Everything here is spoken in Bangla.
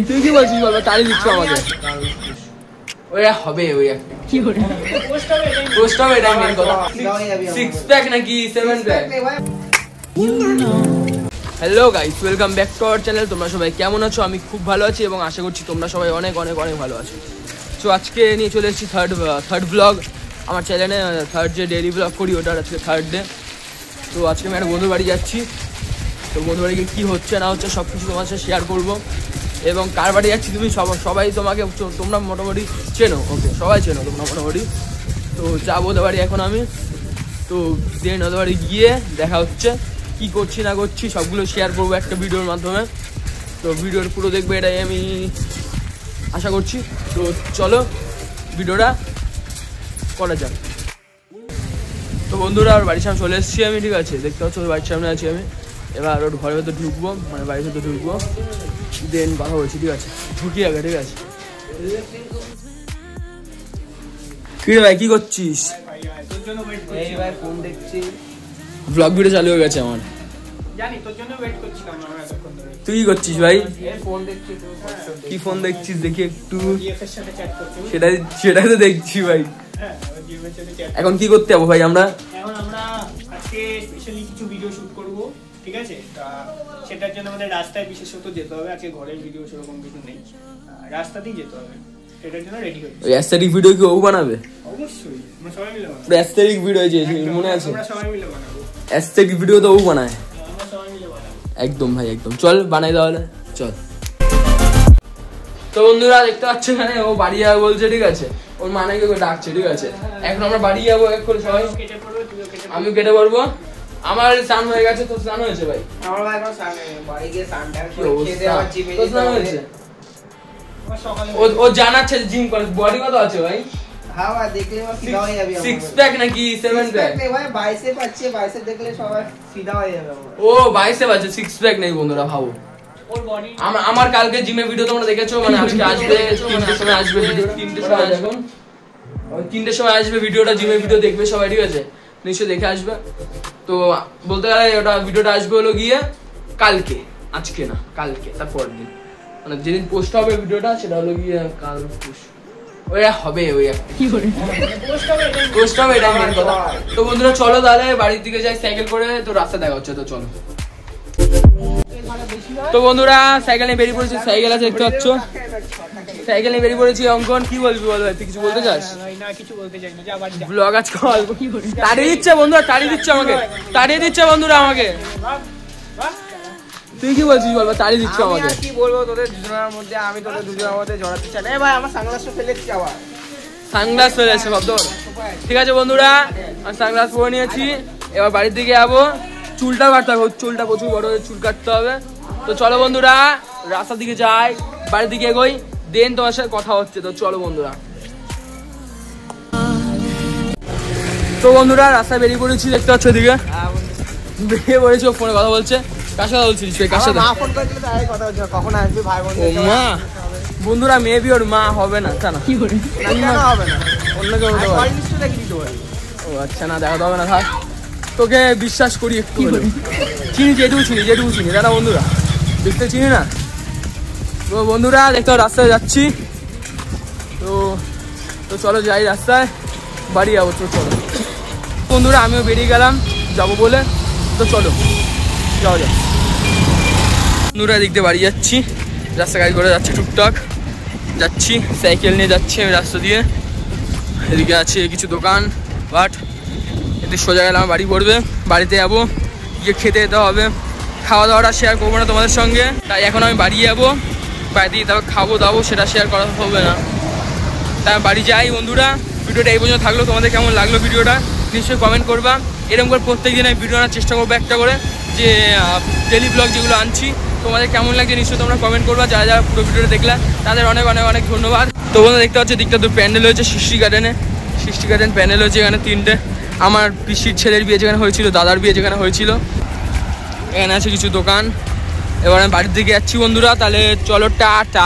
তুই কি বলছিস বলবো তাড়ি দিচ্ছ আমাকে ওই হবে ওই একটা কি করে পোস্ট হবে এটাই মেন কথা 6 প্যাক নাকি 7 pack hello guys welcome back to our channel তোমরা সবাই কেমন আছো আমি খুব ভালো আছি এবং আশা করছি তোমরা সবাই অনেক অনেক অনেক ভালো আছো সো আজকে নিয়ে চলে এসেছি থার্ড ব্লগ আমার চ্যানেলে থার্ড যে ডেইলি ব্লগ করি ওটার আজকে থার্ড ডে তো আজকে আমি একটা বন্ধুর বাড়ি যাচ্ছি তো বন্ধুর বাড়ি কী হচ্ছে না হচ্ছে সব কিছু তোমার সাথে শেয়ার করবো এবং কার বাড়ি যাচ্ছি তুমি সবাই তোমাকে তোমরা মোটামুটি চেনো ওকে সবাই চেনো তোমরা মোটামুটি তো যাবো ওদের বাড়ি এখন আমি তো দেন ওদের বাড়ি গিয়ে দেখা হচ্ছে কী করছি না করছি সবগুলো শেয়ার করবো একটা ভিডিওর মাধ্যমে তো ভিডিওর পুরো দেখবে এটাই আমি আশা করছি তো চলো ভিডিওটা করা যাক তো বন্ধুরা আর বাড়ির সামনে চলে এসেছি আমি ঠিক আছে দেখতে পাচ্ছ বাড়ির সামনে আছি আমি এবার ওর ঘরের ভেতর ঢুকবো মানে বাড়ির ভেতর ঢুকবো দেন কথা বলছি ঠিক আছে ঢুকি আগে ঠিক আছে কি রে ভাই কি করছিস ব্লগ ভিডিও চালু হয়ে গেছে আমার তুই কি করছিস ভাই কি ফোন দেখছিস দেখি একটু সেটাই তো দেখছি ভাই এখন কি করতে যাবো ভাই আমরা আজকে স্পেশালি কিছু ভিডিও শুট করব ঠিক আছে সেটার জন্য আমাদের রাস্তায় বিশেষত যেতে হবে আজকে ঘরের ভিডিও সেরকম কিছু নেই রাস্তাতেই যেতে হবে সেটার জন্য রেডি হই ওই অ্যাস্থেটিক ভিডিও কি ও বানাবে অবশ্যই আমরা সবাই মিলে বানাবো পুরো অ্যাস্থেটিক ভিডিও যে মনে আছে আমরা সবাই মিলে বানাবো অ্যাস্থেটিক ভিডিও তো ও বানায় আমরা সবাই মিলে বানাবো একদম ভাই একদম চল বানাই তাহলে চল তো বন্ধুরা দেখতে পাচ্ছ এখানে ও বাড়ি যাবে বলছে ঠিক আছে ওর মানে কেউ ডাকছে ঠিক আছে এখন আমরা বাড়ি যাবো এক করে সবাই কেটে পড়বে তুইও কেটে আমিও কেটে পড়বো আমার স্নান হয়ে গেছে তো স্নান হয়েছে ভাই আমার ভাই এখন স্নান বাড়ি গিয়ে স্নানটা কি করে খেতে আবার জিমে তো যেতে স্নান হবে হয়েছে সকালে ও জানাচ্ছে জিম করে বডি কত আছে ভাই হ্যাঁ ভাই দেখলে আমার ফিদা হয়ে যাবে 6 প্যাক নাকি 7 প্যাক নেই ভাই বাইসেপ আছে বাইসেপ দেখলে সবাই ফিদা হয়ে যাবে ও বাইসেপ আছে 6 প্যাক নেই বন্ধুরা ভাবো ওর বডি আমার কালকে জিমে ভিডিও তোমরা দেখেছো মানে আজকে আসবে 3টের সময় আসবে ভিডিও 3টের সময় এখন ওই 3টের সময় আসবে ভিডিওটা জিমে ভিডিও দেখবে সবাই ঠিক আছে নিশ্চয়ই দেখে আসবে তো বলতে গেলে ওটা ভিডিওটা আসবে হলো গিয়ে কালকে আজকে না কালকে তারপর দিন মানে যেদিন পোস্ট হবে ভিডিওটা সেটা হলো গিয়ে কাল ওই হবে ওই একটা কি করে পোস্ট হবে এটাই মেন কথা তো বন্ধুরা চলো তাহলে বাড়ির দিকে যাই সাইকেল করে তো রাস্তা দেখা হচ্ছে তো চলো তো বন্ধুরা সাইকেল নিয়ে বেরিয়ে পড়েছি সাইকেল আছে দেখতে পাচ্ছ সাইকেল নিয়ে বেরিয়ে পড়েছি অঙ্কন কি বলবি বল তুই কিছু বলতে চাস না কিছু বলতে চাই না যা বাড়ি যা ব্লগ আজকে অল্প কি করি তাড়িয়ে দিচ্ছে বন্ধুরা তাড়িয়ে দিচ্ছে আমাকে তাড়িয়ে দিচ্ছে বন্ধুরা আমাকে তুই কি বলছিস বলবা তাড়িয়ে দিচ্ছে আমি আমাকে আর কি বলবো তোদের দুজনের মধ্যে আমি তোদের দুজনের মধ্যে জড়াতে চাই না এই ভাই আমার সানগ্লাসটা ফেলে দিচ্ছি আবার সানগ্লাস ফেলে এসে ভাবতো ঠিক আছে বন্ধুরা আমি সানগ্লাস পরে নিয়েছি এবার বাড়ির দিকে যাবো চুলটা কাটতে হবে চুলটা প্রচুর বড় চুল কাটতে হবে তো চলো বন্ধুরা রাস্তার দিকে যাই বাড়ির দিকে এগোই দেন তোমার সাথে কথা হচ্ছে তো চলো বন্ধুরা তো বন্ধুরা রাস্তায় বেরিয়ে পড়েছি দেখতে পাচ্ছ এদিকে বেরিয়ে পড়েছি ও ফোনে কথা বলছে কার সাথে বলছিস কার সাথে মা ফোন করেছিল তো আরে কথা বলছো কখন আসবে ভাই বোন ও মা বন্ধুরা মেবি ওর মা হবে না তা না কি করে কেন হবে না অন্য কেউ হতে পারে কল লিস্টটা কি দিতে পারে ও আচ্ছা না দেখাতে হবে না থাক তোকে বিশ্বাস করি একটু চিনি যেটুকু চিনি দাদা বন্ধুরা দেখতে চিনি না তো বন্ধুরা দেখতে রাস্তায় যাচ্ছি তো তো চলো যাই রাস্তায় বাড়ি যাবো তো চলো বন্ধুরা আমিও বেরিয়ে গেলাম যাবো বলে তো চলো যাওয়া যাক বন্ধুরা দিক দিয়ে বাড়ি যাচ্ছি রাস্তা গাড়ি করে যাচ্ছি টুকটাক যাচ্ছি সাইকেল নিয়ে যাচ্ছি আমি রাস্তা দিয়ে এদিকে আছে কিছু দোকান বাট এতে সোজা গেলে আমার বাড়ি পড়বে বাড়িতে যাবো গিয়ে খেতে যেতে হবে খাওয়া দাওয়াটা শেয়ার করবো না তোমাদের সঙ্গে তাই এখন আমি বাড়ি যাবো বাড়িতে গিয়ে তারপর খাবো দাবো সেটা শেয়ার করা হবে না তাই বাড়ি যাই বন্ধুরা ভিডিওটা এই পর্যন্ত থাকলো তোমাদের কেমন লাগলো ভিডিওটা নিশ্চয়ই কমেন্ট করবা এরকম করে প্রত্যেক দিন আমি ভিডিও আনার চেষ্টা করবো একটা করে যে ডেলি ব্লগ যেগুলো আনছি তোমাদের কেমন লাগছে নিশ্চয়ই তোমরা কমেন্ট করবা যারা যারা পুরো ভিডিওটা দেখলে তাদের অনেক অনেক অনেক ধন্যবাদ তো বন্ধুরা দেখতে পাচ্ছ দিকটা তো প্যান্ডেল হয়েছে সৃষ্টি গার্ডেন প্যান্ডেল হয়েছে এখানে 3টে আমার পিসির ছেলের বিয়ে যেখানে হয়েছিল দাদার বিয়ে যেখানে হয়েছিল এখানে আছে কিছু দোকান এবার আমি বাড়ির দিকে যাচ্ছি বন্ধুরা তাহলে চলো টাটা